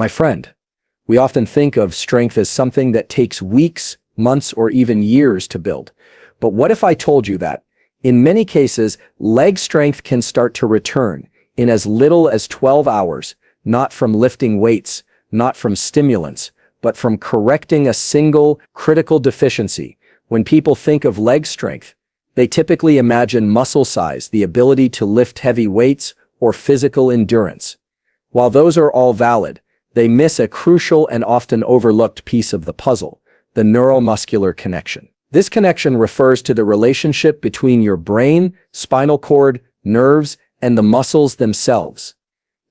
My friend, we often think of strength as something that takes weeks, months, or even years to build. But what if I told you that, in many cases, leg strength can start to return in as little as 12 hours, not from lifting weights, not from stimulants, but from correcting a single critical deficiency? When people think of leg strength, they typically imagine muscle size, the ability to lift heavy weights, or physical endurance. While those are all valid, they miss a crucial and often overlooked piece of the puzzle: the neuromuscular connection. This connection refers to the relationship between your brain, spinal cord, nerves, and the muscles themselves.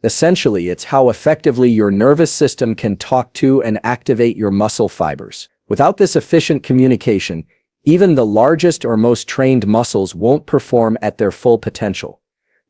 Essentially, it's how effectively your nervous system can talk to and activate your muscle fibers. Without this efficient communication, even the largest or most trained muscles won't perform at their full potential.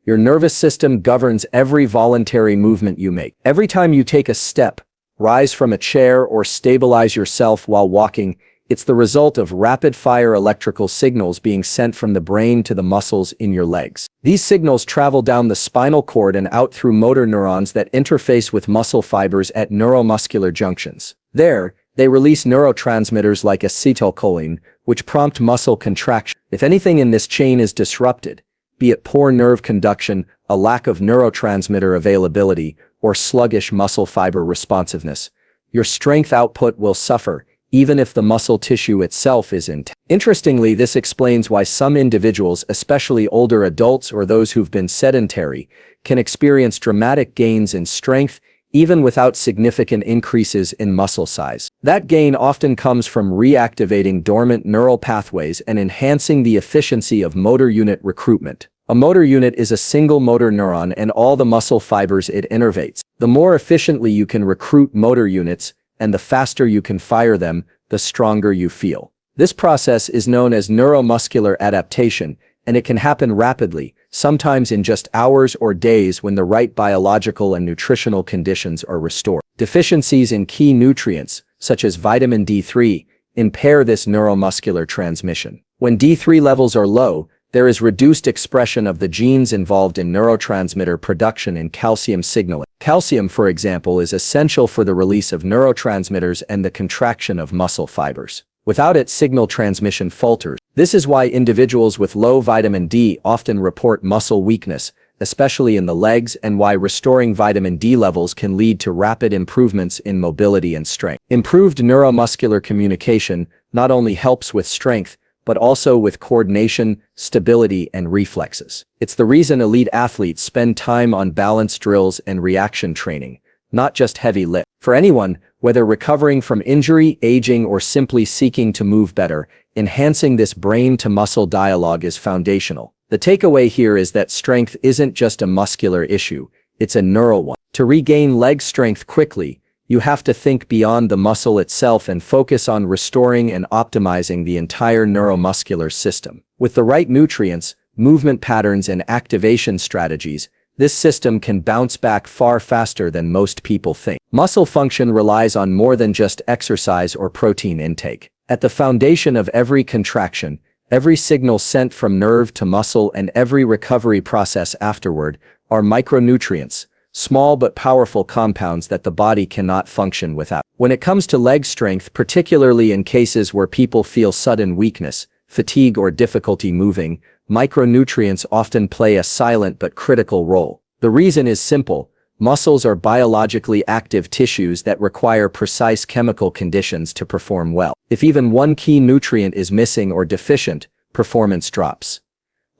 Your nervous system governs every voluntary movement you make. Every time you take a step, rise from a chair, or stabilize yourself while walking, it's the result of rapid-fire electrical signals being sent from the brain to the muscles in your legs. These signals travel down the spinal cord and out through motor neurons that interface with muscle fibers at neuromuscular junctions. There, they release neurotransmitters like acetylcholine, which prompt muscle contraction. If anything in this chain is disrupted, be it poor nerve conduction, a lack of neurotransmitter availability, or sluggish muscle fiber responsiveness, your strength output will suffer, even if the muscle tissue itself is intact. Interestingly, this explains why some individuals, especially older adults or those who've been sedentary, can experience dramatic gains in strength even without significant increases in muscle size. That gain often comes from reactivating dormant neural pathways and enhancing the efficiency of motor unit recruitment. A motor unit is a single motor neuron and all the muscle fibers it innervates. The more efficiently you can recruit motor units, and the faster you can fire them, the stronger you feel. This process is known as neuromuscular adaptation, and it can happen rapidly, sometimes in just hours or days when the right biological and nutritional conditions are restored. Deficiencies in key nutrients, such as vitamin D3, impair this neuromuscular transmission. When D3 levels are low, there is reduced expression of the genes involved in neurotransmitter production and calcium signaling. Calcium, for example, is essential for the release of neurotransmitters and the contraction of muscle fibers. Without it, signal transmission falters. This is why individuals with low vitamin D often report muscle weakness, especially in the legs, and why restoring vitamin D levels can lead to rapid improvements in mobility and strength. Improved neuromuscular communication not only helps with strength, but also with coordination, stability, and reflexes. It's the reason elite athletes spend time on balance drills and reaction training, not just heavy lift. For anyone, whether recovering from injury, aging, or simply seeking to move better, enhancing this brain-to-muscle dialogue is foundational. The takeaway here is that strength isn't just a muscular issue, it's a neural one. To regain leg strength quickly, you have to think beyond the muscle itself and focus on restoring and optimizing the entire neuromuscular system. With the right nutrients, movement patterns, and activation strategies, this system can bounce back far faster than most people think. Muscle function relies on more than just exercise or protein intake. At the foundation of every contraction, every signal sent from nerve to muscle, and every recovery process afterward, are micronutrients, small but powerful compounds that the body cannot function without. When it comes to leg strength, particularly in cases where people feel sudden weakness, fatigue, or difficulty moving, micronutrients often play a silent but critical role. The reason is simple: muscles are biologically active tissues that require precise chemical conditions to perform well. If even one key nutrient is missing or deficient, performance drops.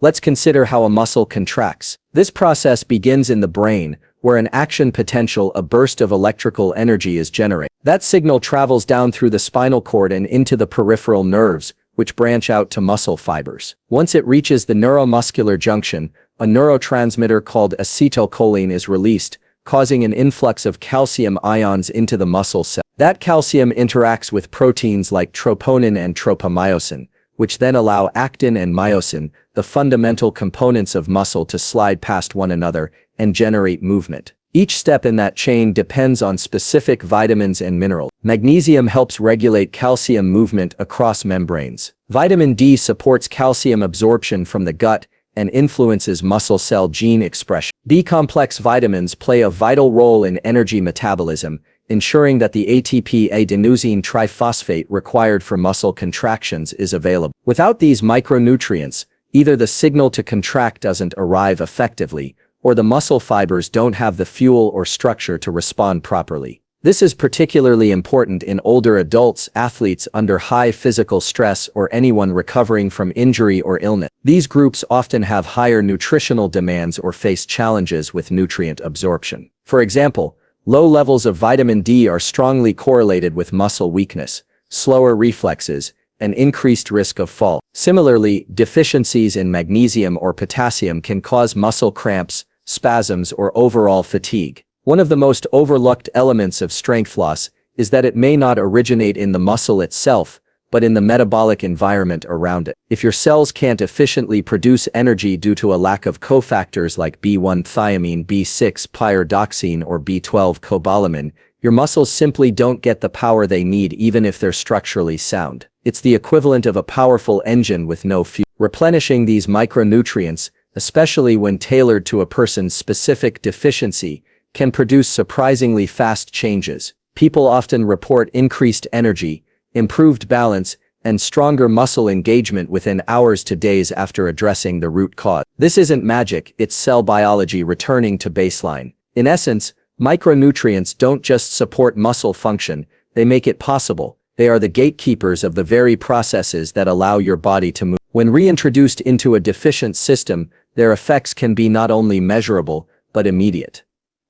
Let's consider how a muscle contracts. This process begins in the brain, where an action potential, a burst of electrical energy, is generated. That signal travels down through the spinal cord and into the peripheral nerves, which branch out to muscle fibers. Once it reaches the neuromuscular junction, a neurotransmitter called acetylcholine is released, causing an influx of calcium ions into the muscle cell. That calcium interacts with proteins like troponin and tropomyosin, which then allow actin and myosin, the fundamental components of muscle, to slide past one another and generate movement. Each step in that chain depends on specific vitamins and minerals. Magnesium helps regulate calcium movement across membranes. Vitamin D supports calcium absorption from the gut and influences muscle cell gene expression. B-complex vitamins play a vital role in energy metabolism, ensuring that the ATP-adenosine triphosphate required for muscle contractions is available. Without these micronutrients, either the signal to contract doesn't arrive effectively, or the muscle fibers don't have the fuel or structure to respond properly. This is particularly important in older adults, athletes under high physical stress, or anyone recovering from injury or illness. These groups often have higher nutritional demands or face challenges with nutrient absorption. For example, low levels of vitamin D are strongly correlated with muscle weakness, slower reflexes, and increased risk of fall. Similarly, deficiencies in magnesium or potassium can cause muscle cramps, spasms, or overall fatigue. One of the most overlooked elements of strength loss is that it may not originate in the muscle itself, but in the metabolic environment around it. If your cells can't efficiently produce energy due to a lack of cofactors like B1 thiamine, B6 pyridoxine, or B12 cobalamin, your muscles simply don't get the power they need even if they're structurally sound. It's the equivalent of a powerful engine with no fuel. Replenishing these micronutrients, especially when tailored to a person's specific deficiency, can produce surprisingly fast changes. People often report increased energy, improved balance, and stronger muscle engagement within hours to days after addressing the root cause. This isn't magic, it's cell biology returning to baseline. In essence, micronutrients don't just support muscle function, they make it possible. They are the gatekeepers of the very processes that allow your body to move. When reintroduced into a deficient system, their effects can be not only measurable, but immediate.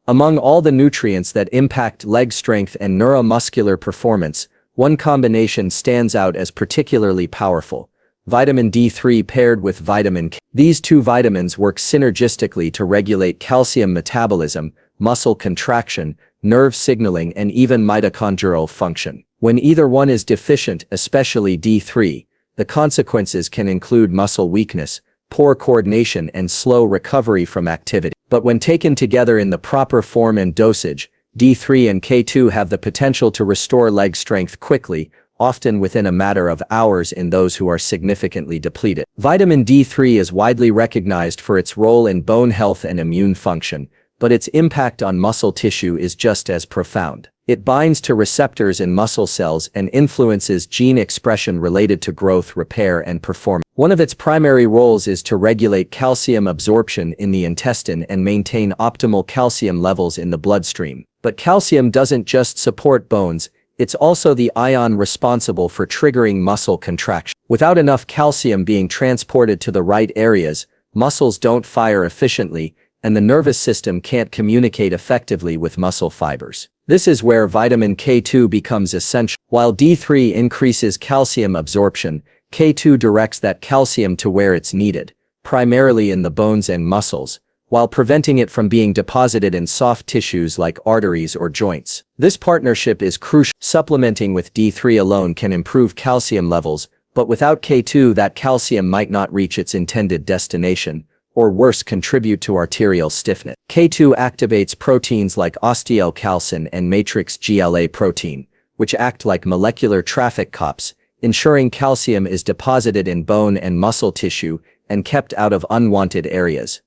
Among all the nutrients that impact leg strength and neuromuscular performance, one combination stands out as particularly powerful: vitamin D3 paired with vitamin K. These two vitamins work synergistically to regulate calcium metabolism, muscle contraction, nerve signaling, and even mitochondrial function. When either one is deficient, especially D3, the consequences can include muscle weakness, poor coordination, and slow recovery from activity. But when taken together in the proper form and dosage, D3 and K2 have the potential to restore leg strength quickly, often within a matter of hours in those who are significantly depleted. Vitamin D3 is widely recognized for its role in bone health and immune function, but its impact on muscle tissue is just as profound. It binds to receptors in muscle cells and influences gene expression related to growth, repair, and performance. One of its primary roles is to regulate calcium absorption in the intestine and maintain optimal calcium levels in the bloodstream. But calcium doesn't just support bones, it's also the ion responsible for triggering muscle contraction. Without enough calcium being transported to the right areas, muscles don't fire efficiently, and the nervous system can't communicate effectively with muscle fibers. This is where vitamin K2 becomes essential. While D3 increases calcium absorption, K2 directs that calcium to where it's needed, primarily in the bones and muscles, while preventing it from being deposited in soft tissues like arteries or joints. This partnership is crucial. Supplementing with D3 alone can improve calcium levels, but without K2, that calcium might not reach its intended destination, or worse, contribute to arterial stiffness. K2 activates proteins like osteocalcin and matrix GLA protein, which act like molecular traffic cops, ensuring calcium is deposited in bone and muscle tissue and kept out of unwanted areas.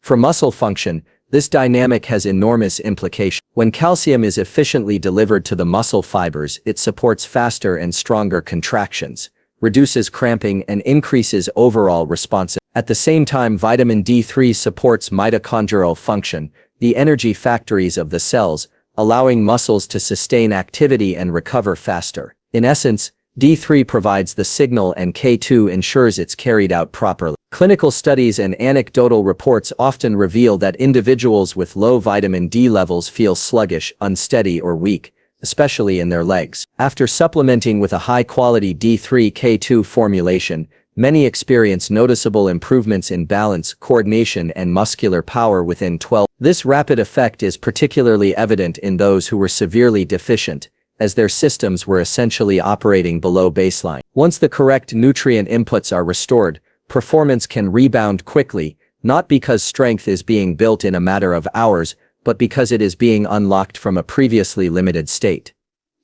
For muscle function, this dynamic has enormous implications. When calcium is efficiently delivered to the muscle fibers, it supports faster and stronger contractions, reduces cramping, and increases overall responsiveness. At the same time, vitamin D3 supports mitochondrial function, the energy factories of the cells, allowing muscles to sustain activity and recover faster. In essence, D3 provides the signal and K2 ensures it's carried out properly. Clinical studies and anecdotal reports often reveal that individuals with low vitamin D levels feel sluggish, unsteady, or weak, especially in their legs. After supplementing with a high-quality D3-K2 formulation, many experience noticeable improvements in balance, coordination, and muscular power within 12. This rapid effect is particularly evident in those who were severely deficient, as their systems were essentially operating below baseline. Once the correct nutrient inputs are restored, performance can rebound quickly, not because strength is being built in a matter of hours, but because it is being unlocked from a previously limited state.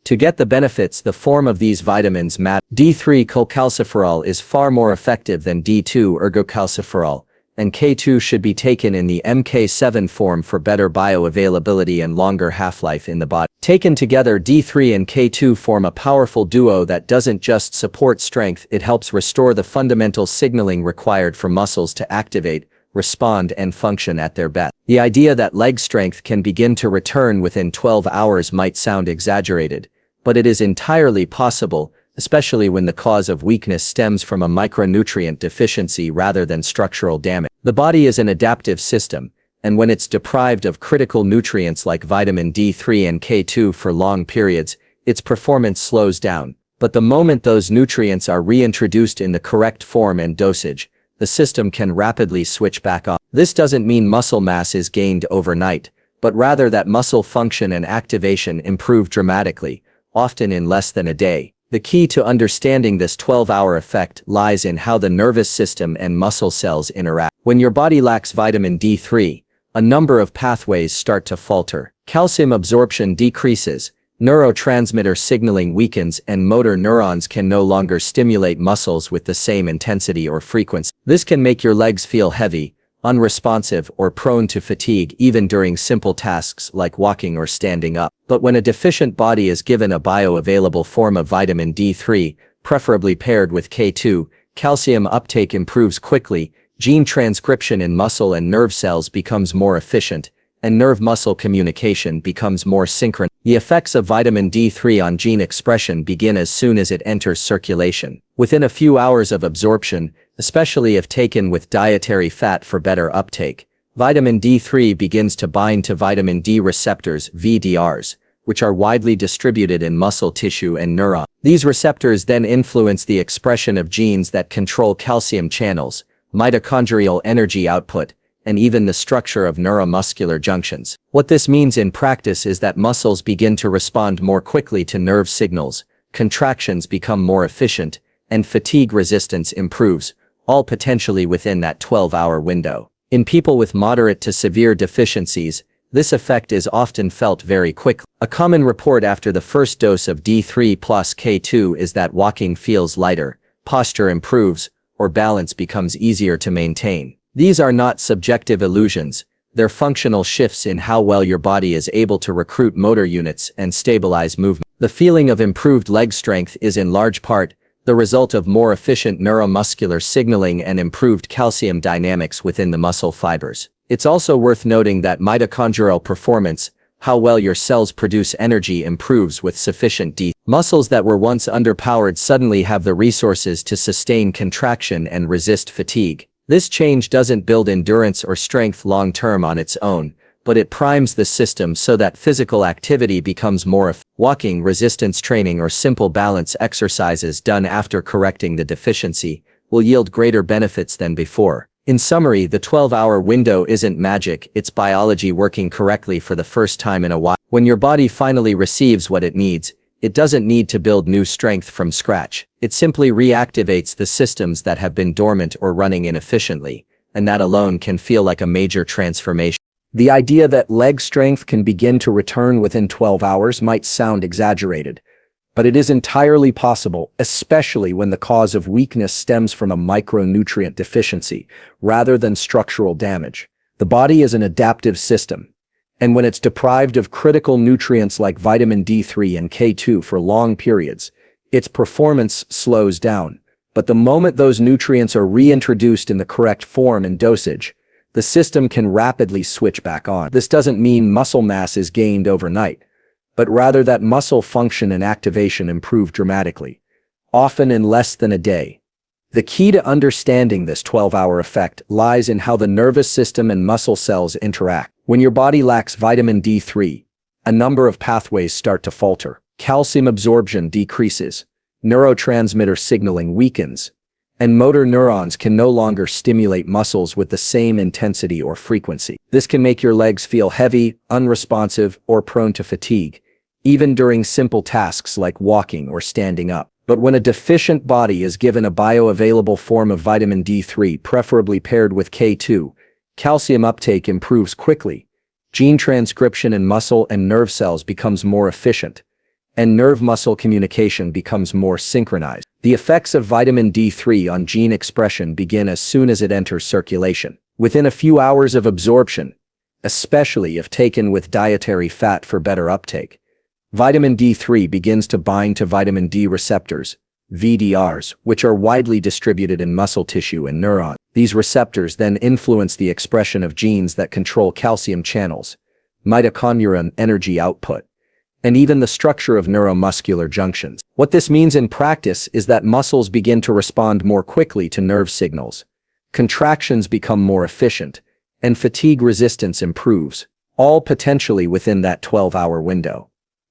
To get the benefits, the form of these vitamins matters. D3 cholecalciferol is far more effective than D2 ergocalciferol, and K2 should be taken in the MK7 form for better bioavailability and longer half-life in the body. Taken together, D3 and K2 form a powerful duo that doesn't just support strength, it helps restore the fundamental signaling required for muscles to activate, respond, and function at their best. The idea that leg strength can begin to return within 12 hours might sound exaggerated, but it is entirely possible, especially when the cause of weakness stems from a micronutrient deficiency rather than structural damage. The body is an adaptive system, and when it's deprived of critical nutrients like vitamin D3 and K2 for long periods, its performance slows down. But the moment those nutrients are reintroduced in the correct form and dosage, the system can rapidly switch back on. This doesn't mean muscle mass is gained overnight, but rather that muscle function and activation improve dramatically, often in less than a day. The key to understanding this 12-hour effect lies in how the nervous system and muscle cells interact. When your body lacks vitamin D3, a number of pathways start to falter. Calcium absorption decreases, neurotransmitter signaling weakens, and motor neurons can no longer stimulate muscles with the same intensity or frequency. This can make your legs feel heavy, unresponsive, or prone to fatigue even during simple tasks like walking or standing up. But when a deficient body is given a bioavailable form of vitamin D3, preferably paired with K2, calcium uptake improves quickly, gene transcription in muscle and nerve cells becomes more efficient, and nerve-muscle communication becomes more synchronous. The effects of vitamin D3 on gene expression begin as soon as it enters circulation. Within a few hours of absorption, especially if taken with dietary fat for better uptake, vitamin D3 begins to bind to vitamin D receptors, VDRs, which are widely distributed in muscle tissue and neurons. These receptors then influence the expression of genes that control calcium channels, mitochondrial energy output, and even the structure of neuromuscular junctions. What this means in practice is that muscles begin to respond more quickly to nerve signals, contractions become more efficient, and fatigue resistance improves, all potentially within that 12-hour window. In people with moderate to severe deficiencies, this effect is often felt very quickly. A common report after the first dose of D3 plus K2 is that walking feels lighter, posture improves, or balance becomes easier to maintain. These are not subjective illusions, they're functional shifts in how well your body is able to recruit motor units and stabilize movement. The feeling of improved leg strength is in large part the result of more efficient neuromuscular signaling and improved calcium dynamics within the muscle fibers. It's also worth noting that mitochondrial performance, how well your cells produce energy, improves with sufficient D. Muscles that were once underpowered suddenly have the resources to sustain contraction and resist fatigue. This change doesn't build endurance or strength long-term on its own, but it primes the system so that physical activity becomes more effective. Walking, resistance training, or simple balance exercises done after correcting the deficiency will yield greater benefits than before. In summary, the 12-hour window isn't magic, it's biology working correctly for the first time in a while. When your body finally receives what it needs, it doesn't need to build new strength from scratch. It simply reactivates the systems that have been dormant or running inefficiently, and that alone can feel like a major transformation. The idea that leg strength can begin to return within 12 hours might sound exaggerated, but it is entirely possible, especially when the cause of weakness stems from a micronutrient deficiency rather than structural damage. The body is an adaptive system, and when it's deprived of critical nutrients like vitamin D3 and K2 for long periods, its performance slows down. But the moment those nutrients are reintroduced in the correct form and dosage, the system can rapidly switch back on. This doesn't mean muscle mass is gained overnight, but rather that muscle function and activation improve dramatically, often in less than a day. The key to understanding this 12-hour effect lies in how the nervous system and muscle cells interact. When your body lacks vitamin D3, a number of pathways start to falter. Calcium absorption decreases, neurotransmitter signaling weakens, and motor neurons can no longer stimulate muscles with the same intensity or frequency. This can make your legs feel heavy, unresponsive, or prone to fatigue, even during simple tasks like walking or standing up. But when a deficient body is given a bioavailable form of vitamin D3, preferably paired with K2, calcium uptake improves quickly, gene transcription in muscle and nerve cells becomes more efficient, and nerve-muscle communication becomes more synchronized. The effects of vitamin D3 on gene expression begin as soon as it enters circulation. within a few hours of absorption, especially if taken with dietary fat for better uptake. Vitamin D3 begins to bind to vitamin D receptors, VDRs, which are widely distributed in muscle tissue and neurons. These receptors then influence the expression of genes that control calcium channels, mitochondrial energy output, and even the structure of neuromuscular junctions. What this means in practice is that muscles begin to respond more quickly to nerve signals, contractions become more efficient, and fatigue resistance improves, all potentially within that 12-hour window.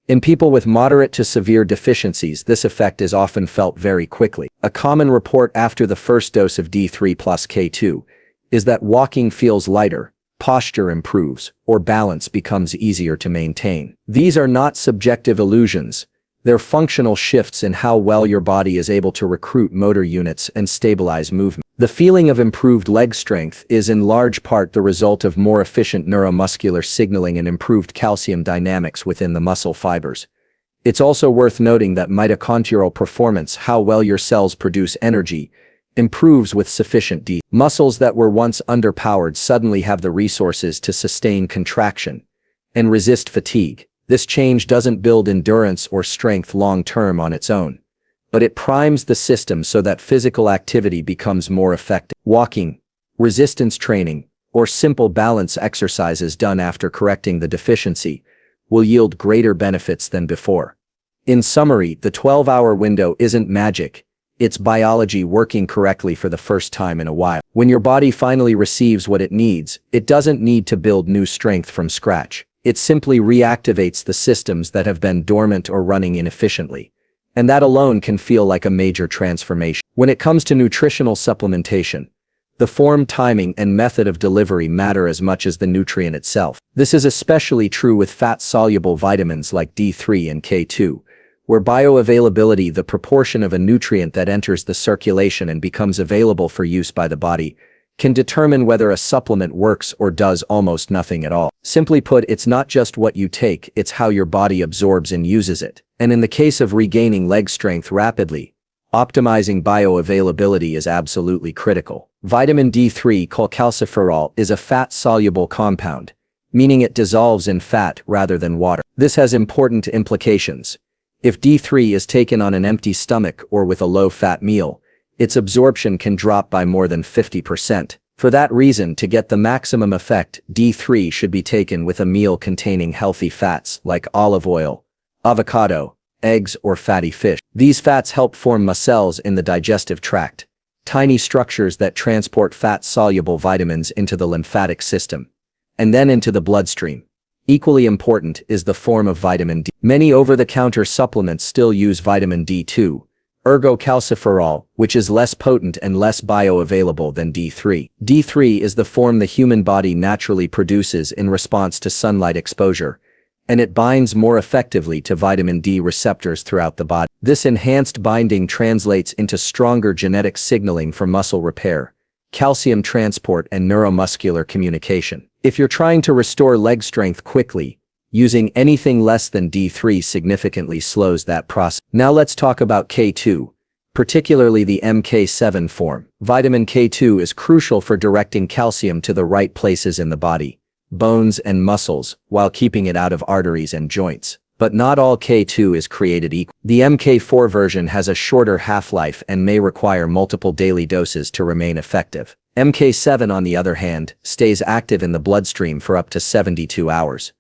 In people with moderate to severe deficiencies, this effect is often felt very quickly. A common report after the first dose of D3 plus K2 is that walking feels lighter, posture improves, or balance becomes easier to maintain. These are not subjective illusions. They're functional shifts in how well your body is able to recruit motor units and stabilize movement. The feeling of improved leg strength is in large part the result of more efficient neuromuscular signaling and improved calcium dynamics within the muscle fibers. It's also worth noting that mitochondrial performance, how well your cells produce energy, improves with sufficient D. Muscles that were once underpowered suddenly have the resources to sustain contraction and resist fatigue. This change doesn't build endurance or strength long-term on its own, but it primes the system so that physical activity becomes more effective. Walking, resistance training, or simple balance exercises done after correcting the deficiency will yield greater benefits than before. In summary, the 12-hour window isn't magic. It's biology working correctly for the first time in a while. When your body finally receives what it needs, it doesn't need to build new strength from scratch. It simply reactivates the systems that have been dormant or running inefficiently. And that alone can feel like a major transformation. When it comes to nutritional supplementation, the form, timing, and method of delivery matter as much as the nutrient itself. This is especially true with fat-soluble vitamins like D3 and K2, where bioavailability, the proportion of a nutrient that enters the circulation and becomes available for use by the body, can determine whether a supplement works or does almost nothing at all. Simply put, it's not just what you take, it's how your body absorbs and uses it. And in the case of regaining leg strength rapidly, optimizing bioavailability is absolutely critical. Vitamin D3 cholecalciferol is a fat-soluble compound, meaning it dissolves in fat rather than water. This has important implications. If D3 is taken on an empty stomach or with a low-fat meal, its absorption can drop by more than 50%. For that reason, to get the maximum effect, D3 should be taken with a meal containing healthy fats like olive oil, avocado, eggs, or fatty fish. These fats help form micelles in the digestive tract, tiny structures that transport fat-soluble vitamins into the lymphatic system, and then into the bloodstream. Equally important is the form of vitamin D. Many over-the-counter supplements still use vitamin D2, ergocalciferol, which is less potent and less bioavailable than D3. D3 is the form the human body naturally produces in response to sunlight exposure, and it binds more effectively to vitamin D receptors throughout the body. This enhanced binding translates into stronger genetic signaling for muscle repair, calcium transport, and neuromuscular communication. If you're trying to restore leg strength quickly, using anything less than D3 significantly slows that process. Now let's talk about K2, particularly the MK7 form. Vitamin K2 is crucial for directing calcium to the right places in the body, bones and muscles, while keeping it out of arteries and joints. But not all K2 is created equal. The MK4 version has a shorter half-life and may require multiple daily doses to remain effective. MK7, on the other hand, stays active in the bloodstream for up to 72 hours.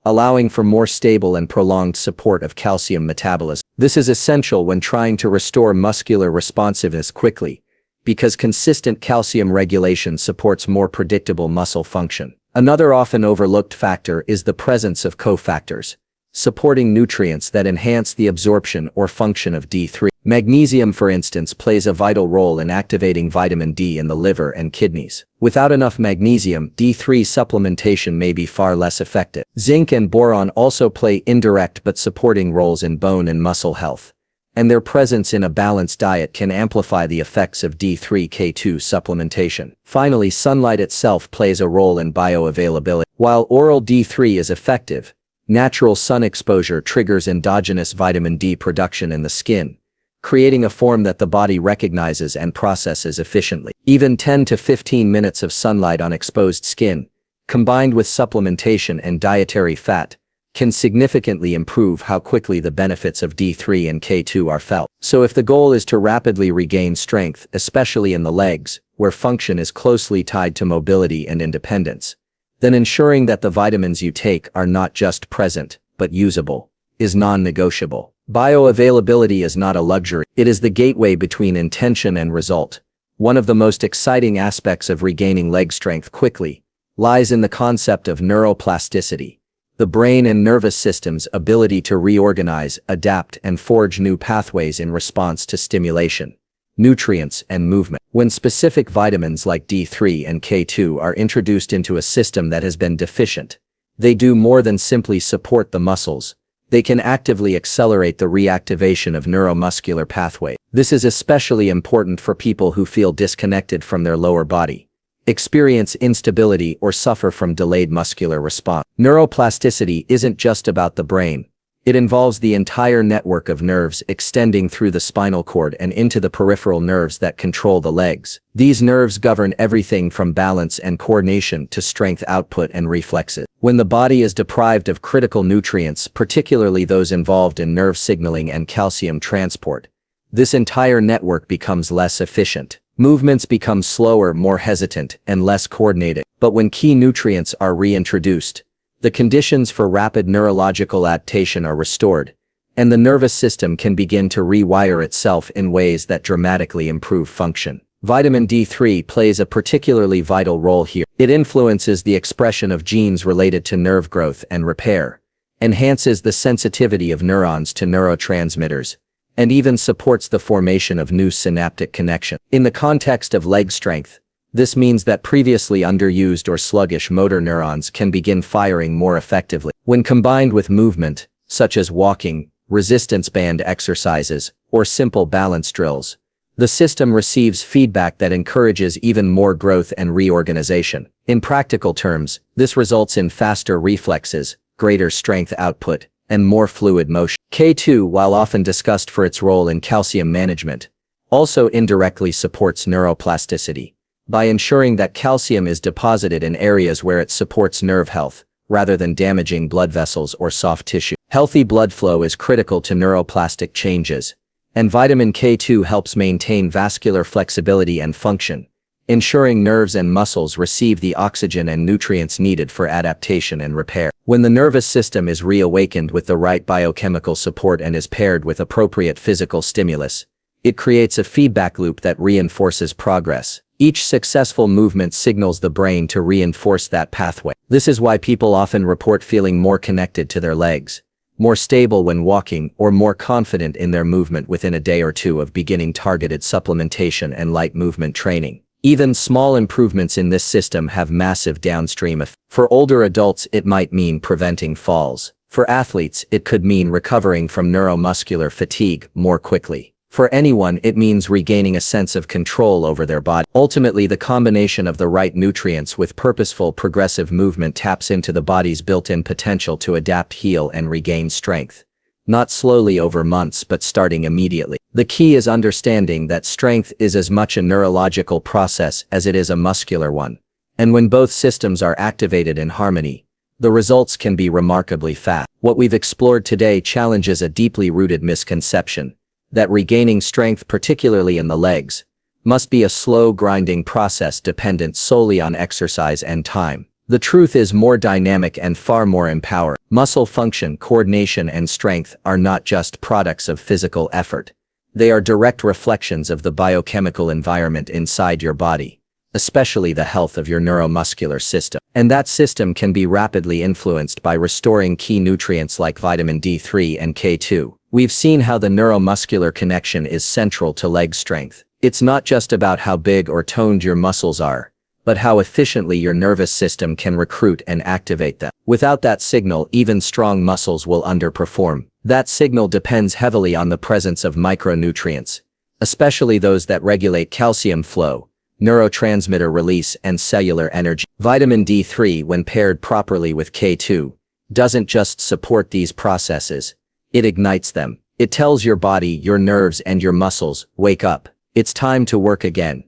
Allowing for more stable and prolonged support of calcium metabolism. This is essential when trying to restore muscular responsiveness quickly, because consistent calcium regulation supports more predictable muscle function. Another often overlooked factor is the presence of cofactors, supporting nutrients that enhance the absorption or function of D3. Magnesium, for instance, plays a vital role in activating vitamin D in the liver and kidneys. Without enough magnesium, D3 supplementation may be far less effective. Zinc and boron also play indirect but supporting roles in bone and muscle health, and their presence in a balanced diet can amplify the effects of D3-K2 supplementation. Finally, sunlight itself plays a role in bioavailability. While oral D3 is effective, natural sun exposure triggers endogenous vitamin D production in the skin, creating a form that the body recognizes and processes efficiently. Even 10 to 15 minutes of sunlight on exposed skin, combined with supplementation and dietary fat, can significantly improve how quickly the benefits of D3 and K2 are felt. So if the goal is to rapidly regain strength, especially in the legs, where function is closely tied to mobility and independence, then ensuring that the vitamins you take are not just present, but usable, is non-negotiable. Bioavailability is not a luxury. It is the gateway between intention and result. One of the most exciting aspects of regaining leg strength quickly lies in the concept of neuroplasticity, the brain and nervous system's ability to reorganize, adapt, and forge new pathways in response to stimulation, nutrients, and movement. When specific vitamins like D3 and K2 are introduced into a system that has been deficient, they do more than simply support the muscles. They can actively accelerate the reactivation of neuromuscular pathways. This is especially important for people who feel disconnected from their lower body, experience instability, or suffer from delayed muscular response. Neuroplasticity isn't just about the brain. It involves the entire network of nerves extending through the spinal cord and into the peripheral nerves that control the legs. These nerves govern everything from balance and coordination to strength output and reflexes. When the body is deprived of critical nutrients, particularly those involved in nerve signaling and calcium transport, this entire network becomes less efficient. Movements become slower, more hesitant, and less coordinated. But when key nutrients are reintroduced, the conditions for rapid neurological adaptation are restored, and the nervous system can begin to rewire itself in ways that dramatically improve function. Vitamin D3 plays a particularly vital role here. It influences the expression of genes related to nerve growth and repair, enhances the sensitivity of neurons to neurotransmitters, and even supports the formation of new synaptic connections. In the context of leg strength, this means that previously underused or sluggish motor neurons can begin firing more effectively. When combined with movement, such as walking, resistance band exercises, or simple balance drills, the system receives feedback that encourages even more growth and reorganization. In practical terms, this results in faster reflexes, greater strength output, and more fluid motion. K2, while often discussed for its role in calcium management, also indirectly supports neuroplasticity by ensuring that calcium is deposited in areas where it supports nerve health, rather than damaging blood vessels or soft tissue. Healthy blood flow is critical to neuroplastic changes, and vitamin K2 helps maintain vascular flexibility and function, ensuring nerves and muscles receive the oxygen and nutrients needed for adaptation and repair. When the nervous system is reawakened with the right biochemical support and is paired with appropriate physical stimulus, it creates a feedback loop that reinforces progress. Each successful movement signals the brain to reinforce that pathway. This is why people often report feeling more connected to their legs, more stable when walking, or more confident in their movement within a day or two of beginning targeted supplementation and light movement training. Even small improvements in this system have massive downstream effects. For older adults, it might mean preventing falls. For athletes, it could mean recovering from neuromuscular fatigue more quickly. For anyone, it means regaining a sense of control over their body. Ultimately, the combination of the right nutrients with purposeful progressive movement taps into the body's built-in potential to adapt, heal, and regain strength. Not slowly over months, but starting immediately. The key is understanding that strength is as much a neurological process as it is a muscular one. And when both systems are activated in harmony, the results can be remarkably fast. What we've explored today challenges a deeply rooted misconception that regaining strength, particularly in the legs, must be a slow, grinding process dependent solely on exercise and time. The truth is more dynamic and far more empowering. Muscle function, coordination, and strength are not just products of physical effort. They are direct reflections of the biochemical environment inside your body, especially the health of your neuromuscular system. And that system can be rapidly influenced by restoring key nutrients like vitamin D3 and K2. We've seen how the neuromuscular connection is central to leg strength. It's not just about how big or toned your muscles are, but how efficiently your nervous system can recruit and activate them. Without that signal, even strong muscles will underperform. That signal depends heavily on the presence of micronutrients, especially those that regulate calcium flow, neurotransmitter release, and cellular energy. Vitamin D3, when paired properly with K2, doesn't just support these processes, it ignites them. It tells your body, your nerves, and your muscles, wake up. It's time to work again.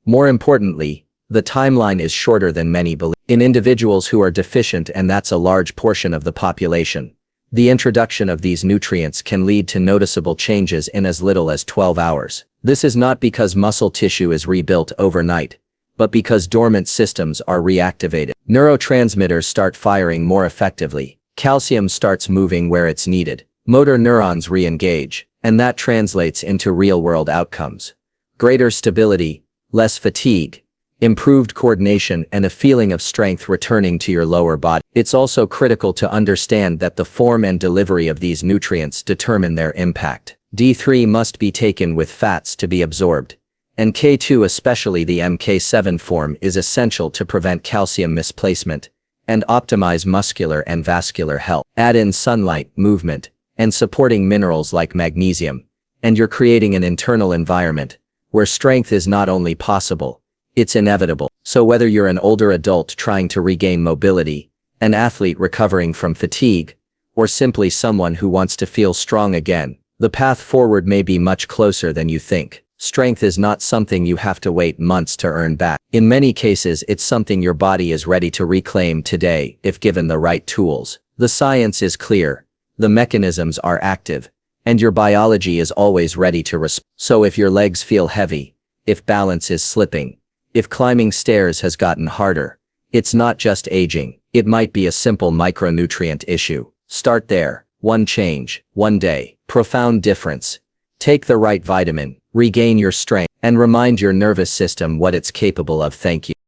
More importantly, the timeline is shorter than many believe. In individuals who are deficient, and that's a large portion of the population, the introduction of these nutrients can lead to noticeable changes in as little as 12 hours. This is not because muscle tissue is rebuilt overnight, but because dormant systems are reactivated. Neurotransmitters start firing more effectively, calcium starts moving where it's needed, motor neurons re-engage, and that translates into real-world outcomes. Greater stability, less fatigue, improved coordination, and a feeling of strength returning to your lower body. It's also critical to understand that the form and delivery of these nutrients determine their impact. D3 must be taken with fats to be absorbed, and K2, especially the MK7 form, is essential to prevent calcium misplacement and optimize muscular and vascular health. Add in sunlight, movement, and supporting minerals like magnesium, and you're creating an internal environment where strength is not only possible, it's inevitable. So whether you're an older adult trying to regain mobility, an athlete recovering from fatigue, or simply someone who wants to feel strong again, the path forward may be much closer than you think. Strength is not something you have to wait months to earn back. In many cases, it's something your body is ready to reclaim today if given the right tools. The science is clear, the mechanisms are active, and your biology is always ready to respond. So if your legs feel heavy, if balance is slipping, if climbing stairs has gotten harder, it's not just aging, it might be a simple micronutrient issue. Start there. One change, one day, profound difference. Take the right vitamin, regain your strength, and remind your nervous system what it's capable of. Thank you.